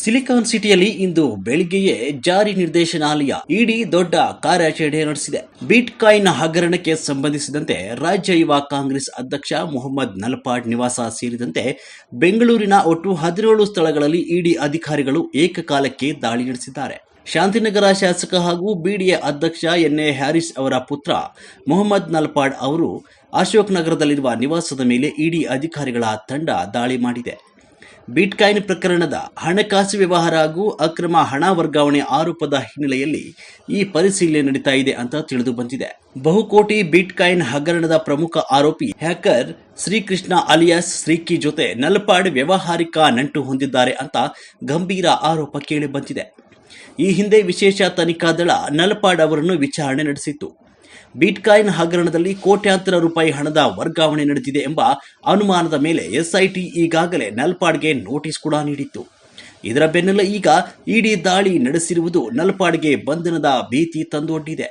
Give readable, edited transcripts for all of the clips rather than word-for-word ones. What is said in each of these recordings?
Silicon ಸಿಟಿಯಲ್ಲಿ ಇಂದು ಬೆಳಿಗ್ಗೆಯೇ ಜಾರಿ ನಿರ್ದೇಶನಾಲಯ ಇಡಿ ದೊಡ್ಡ ಕಾರ್ಯಾಚರಣೆ ನಡೆಸಿದೆ. ಬಿಟ್ಕಾಯಿನ್ ಹಗರಣಕ್ಕೆ ಸಂಬಂಧಿಸಿದಂತೆ ರಾಜ್ಯ ಯುವ ಕಾಂಗ್ರೆಸ್ ಅಧ್ಯಕ್ಷ ಮೊಹಮ್ಮದ್ ನಲಪಾಡ್ ನಿವಾಸ ಸೇರಿದಂತೆ ಬೆಂಗಳೂರಿನ ಒಟ್ಟು 17 ಸ್ಥಳಗಳಲ್ಲಿ ಇಡಿ ಅಧಿಕಾರಿಗಳು ಏಕಕಾಲಕ್ಕೆ ದಾಳಿ ನಡೆಸಿದ್ದಾರೆ. ಶಾಂತಿನಗರ ಶಾಸಕ ಹಾಗೂ ಬಿಡಿಎ ಅಧ್ಯಕ್ಷ ಎನ್.ಎ. ಹ್ಯಾರಿಸ್ ಅವರ ಪುತ್ರ ಮೊಹಮ್ಮದ್ ನಲಪಾಡ್ ಅವರು ಅಶೋಕ್ ನಗರದಲ್ಲಿರುವ ನಿವಾಸದ ಮೇಲೆ ಇಡಿ ಅಧಿಕಾರಿಗಳ ತಂಡ ದಾಳಿ ಮಾಡಿದೆ. ಬಿಟ್ಕಾಯಿನ್ ಪ್ರಕರಣದ ಹಣಕಾಸು ವ್ಯವಹಾರ ಹಾಗೂ ಅಕ್ರಮ ಹಣ ವರ್ಗಾವಣೆ ಆರೋಪದ ಹಿನ್ನೆಲೆಯಲ್ಲಿ ಈ ಪರಿಶೀಲನೆ ನಡೀತಾ ಇದೆ ಅಂತ ತಿಳಿದು ಬಂದಿದೆ. ಬಹುಕೋಟಿ ಬಿಟ್ಕಾಯಿನ್ ಹಗರಣದ ಪ್ರಮುಖ ಆರೋಪಿ ಹ್ಯಾಕರ್ ಶ್ರೀಕೃಷ್ಣ ಅಲಿಯಾಸ್ ಶ್ರೀಕಿ ಜೊತೆ ನಲಪಾಡ್ ವ್ಯಾವಹಾರಿಕ ನಂಟು ಹೊಂದಿದ್ದಾರೆ ಅಂತ ಗಂಭೀರ ಆರೋಪ ಕೇಳಿ ಬಂದಿದೆ. ಈ ಹಿಂದೆ ವಿಶೇಷ ತನಿಖಾ ದಳ ನಲಪಾಡ್ ಅವರನ್ನು ವಿಚಾರಣೆ ನಡೆಸಿತ್ತು. ಬಿಟ್ಕಾಯಿನ್ ಹಗರಣದಲ್ಲಿ ಕೋಟ್ಯಾಂತರ ರೂಪಾಯಿ ಹಣದ ವರ್ಗಾವಣೆ ನಡೆದಿದೆ ಎಂಬ ಅನುಮಾನದ ಮೇಲೆ ಎಸ್ಐಟಿ ಈಗಾಗಲೇ ನಲಪಾಡ್ಗೆ ನೋಟಿಸ್ ಕೂಡ ನೀಡಿತ್ತು. ಇದರ ಬೆನ್ನಲ್ಲೇ ಈಗ ಇಡಿ ದಾಳಿ ನಡೆಸಿರುವುದು ನಲಪಾಡ್ಗೆ ಬಂಧನದ ಭೀತಿ ತಂದೊಡ್ಡಿದೆ.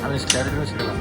আমি স্ক্যারেটও ছিলাম।